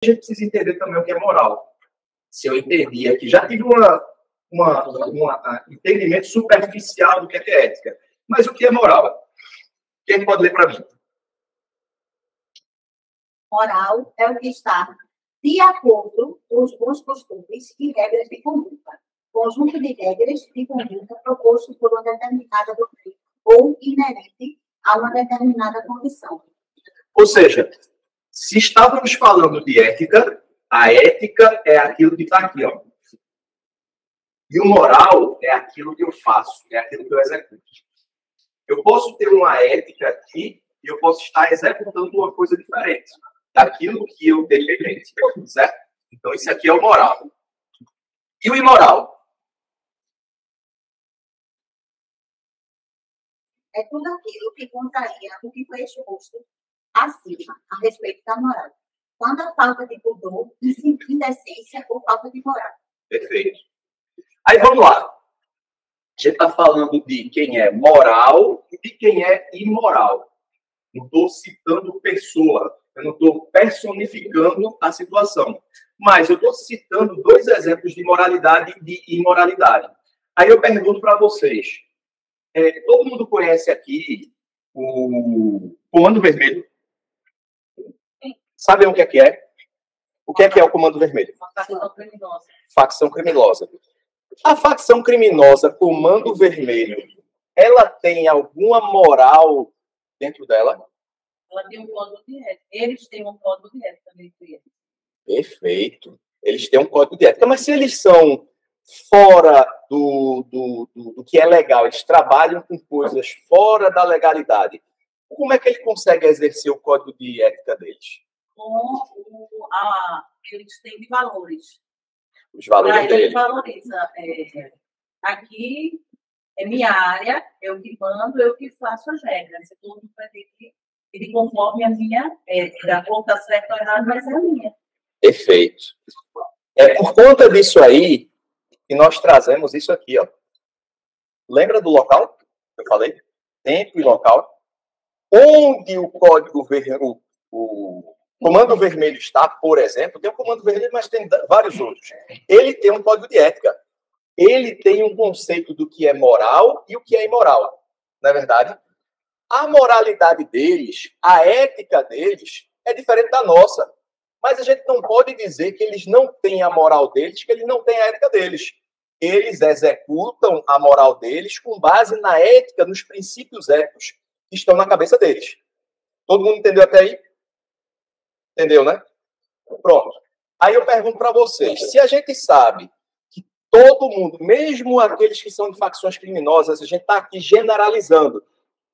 a gente precisa entender também o que é moral. Se eu entendi aqui, já tive um entendimento superficial do que é ética. Mas o que é moral? Quem pode ler para mim? Moral é o que está de acordo com os bons costumes e regras de conduta. Conjunto de regras de conduta proposto por uma determinada doutrina ou inerente a uma determinada condição. Ou seja, se estávamos falando de ética, a ética é aquilo que está aqui, ó. E o moral é aquilo que eu faço, é aquilo que eu executo. Eu posso ter uma ética aqui e eu posso estar executando uma coisa diferente daquilo que eu defendi, certo? Então, isso aqui é o moral. E o imoral? É tudo aquilo que contraria o que foi exposto acima a respeito da moral. Quando a falta de pudor, indecência ou falta de moral. Perfeito. Aí vamos lá. A gente está falando de quem é moral e de quem é imoral. Não estou citando pessoa, eu não estou personificando a situação. Mas eu estou citando dois exemplos de moralidade e de imoralidade. Aí eu pergunto para vocês. Todo mundo conhece aqui o Comando Vermelho? Sabem o que é? O que é o Comando Vermelho? Facção criminosa. Facção criminosa. A facção criminosa Comando Vermelho, ela tem alguma moral dentro dela? Ela tem um código de ética. Eles têm um código de ética também. Perfeito. Eles têm um código de ética. Mas se eles são fora do que é legal, eles trabalham com coisas fora da legalidade, como é que ele consegue exercer o código de ética deles? Eles têm de valores. Os valores deles. Ele valoriza. Aqui é minha área, eu que mando, eu que faço as regras. Todo mundo vai ter que ele conforme a minha ética. Ou está certo ou errado, mas é a minha. Perfeito. É por conta disso aí que nós trazemos isso aqui, ó. Lembra do local? Eu falei? Tempo e local. Onde o código vermelho, o Comando Vermelho está, por exemplo, tem o Comando Vermelho, mas tem vários outros. Ele tem um código de ética. Ele tem um conceito do que é moral e o que é imoral. Não é verdade? A moralidade deles, a ética deles, é diferente da nossa. Mas a gente não pode dizer que eles não têm a moral deles, que eles não têm a ética deles. Eles executam a moral deles com base na ética, nos princípios éticos que estão na cabeça deles. Todo mundo entendeu até aí? Entendeu, né? Pronto. Aí eu pergunto para vocês, se a gente sabe que todo mundo, mesmo aqueles que são de facções criminosas, a gente está aqui generalizando,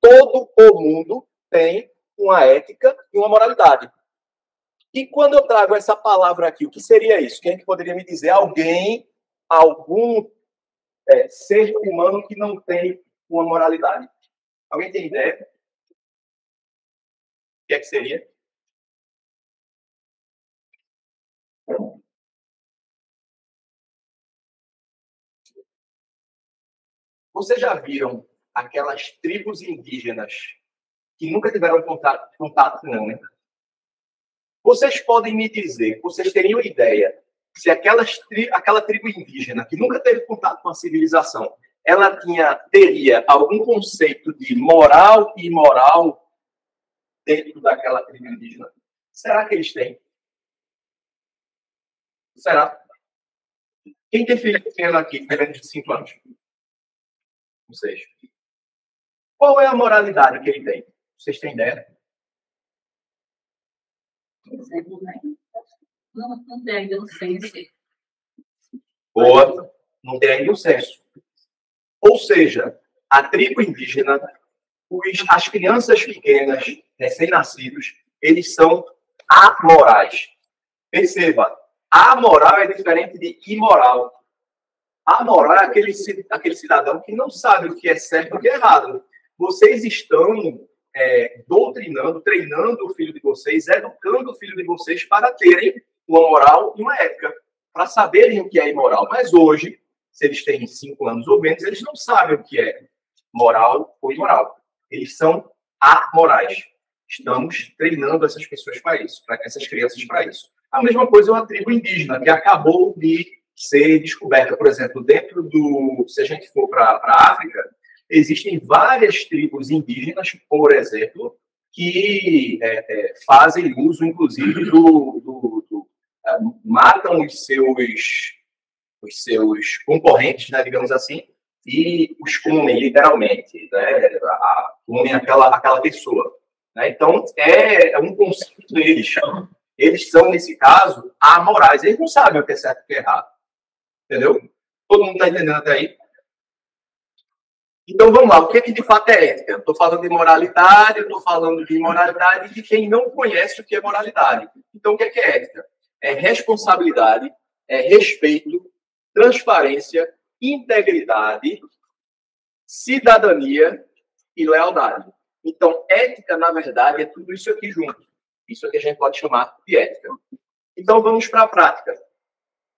todo o mundo tem uma ética e uma moralidade. E quando eu trago essa palavra aqui, o que seria isso? Quem é que poderia me dizer? Algum ser humano que não tem uma moralidade? Alguém tem ideia? O que é que seria? Vocês já viram aquelas tribos indígenas que nunca tiveram contato com o homem? Vocês podem me dizer, vocês teriam ideia, se aquela tribo indígena que nunca teve contato com a civilização, ela teria algum conceito de moral e imoral dentro daquela tribo indígena? Será que eles têm? Será? Quem tem filho pequeno aqui, com menos de 5 anos? Não sei. Qual é a moralidade que ele tem? Vocês têm ideia? Não tem ainda um senso. Boa. Não tem ainda um senso. Ou seja, a tribo indígena, as crianças pequenas, recém-nascidos, eles são amorais. Perceba, amoral é diferente de imoral. Amoral é aquele cidadão que não sabe o que é certo e o que é errado. Vocês estão doutrinando, treinando o filho de vocês, educando o filho de vocês para terem uma moral e uma ética, para saberem o que é imoral. Mas hoje, se eles têm 5 anos ou menos, eles não sabem o que é moral ou imoral. Eles são amorais. Estamos treinando essas pessoas para isso, para essas crianças para isso. A mesma coisa é uma tribo indígena que acabou de ser descoberta. Por exemplo, dentro do... Se a gente for para a África, existem várias tribos indígenas, por exemplo, que fazem uso, inclusive, matam os seus concorrentes, né, digamos assim, e os comem, literalmente, né, comem aquela pessoa. Né? Então, é um conceito deles. Eles são, nesse caso, amorais. Eles não sabem o que é certo e o que é errado. Entendeu? Todo mundo está entendendo até aí? Então, vamos lá. O que de fato é ética? Eu estou falando de moralidade, eu estou falando de imoralidade de quem não conhece o que é moralidade. Então, o que é ética? É responsabilidade, é respeito, transparência, integridade, cidadania e lealdade. Então, ética, na verdade, é tudo isso aqui junto. Isso aqui a gente pode chamar de ética. Então, vamos para a prática.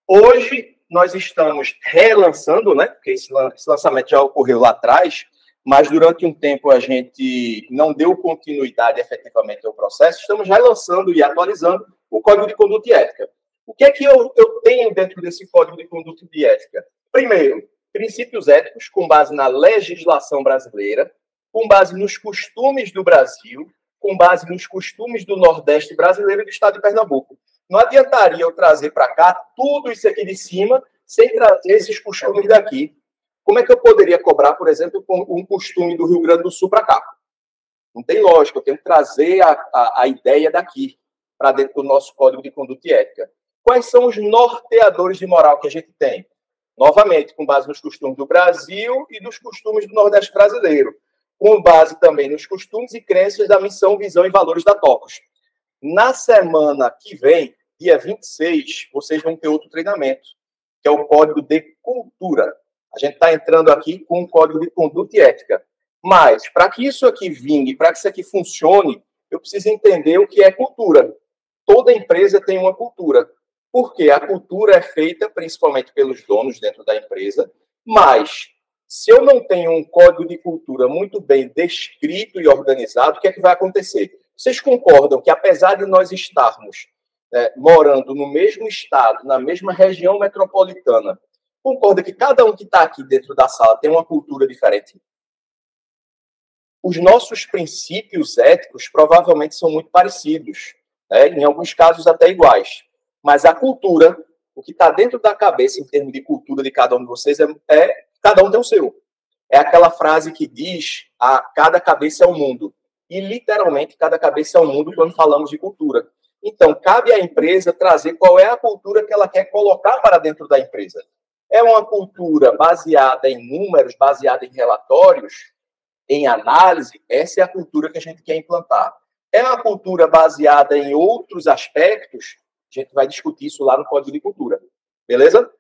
Hoje, nós estamos relançando, né? Porque esse lançamento já ocorreu lá atrás, mas durante um tempo a gente não deu continuidade efetivamente ao processo. Estamos relançando e atualizando o Código de Conduta e Ética. O que é que eu tenho dentro desse Código de Conduta e Ética? Primeiro, princípios éticos com base na legislação brasileira, com base nos costumes do Brasil, com base nos costumes do Nordeste brasileiro e do Estado de Pernambuco. Não adiantaria eu trazer para cá tudo isso aqui de cima sem trazer esses costumes daqui. Como é que eu poderia cobrar, por exemplo, um costume do Rio Grande do Sul para cá? Não tem lógica, eu tenho que trazer a ideia daqui para dentro do nosso Código de Conduta e Ética. Quais são os norteadores de moral que a gente tem? Novamente, com base nos costumes do Brasil e dos costumes do Nordeste brasileiro. Com base também nos costumes e crenças da missão, visão e valores da TOCOS. Na semana que vem, dia 26, vocês vão ter outro treinamento, que é o Código de Cultura. A gente está entrando aqui com o Código de Conduta e Ética. Mas, para que isso aqui vingue, para que isso aqui funcione, eu preciso entender o que é cultura. Toda empresa tem uma cultura. Porque a cultura é feita principalmente pelos donos dentro da empresa, mas se eu não tenho um código de cultura muito bem descrito e organizado, o que é que vai acontecer? Vocês concordam que, apesar de nós estarmos morando no mesmo estado, na mesma região metropolitana, concorda que cada um que está aqui dentro da sala tem uma cultura diferente? Os nossos princípios éticos provavelmente são muito parecidos, né? Em alguns casos até iguais. Mas a cultura, o que está dentro da cabeça em termos de cultura de cada um de vocês, cada um tem o seu. É aquela frase que diz, cada cabeça é um mundo. E, literalmente, cada cabeça é um mundo quando falamos de cultura. Então, cabe à empresa trazer qual é a cultura que ela quer colocar para dentro da empresa. É uma cultura baseada em números, baseada em relatórios, em análise? Essa é a cultura que a gente quer implantar. É uma cultura baseada em outros aspectos? A gente vai discutir isso lá no Código de Cultura. Beleza?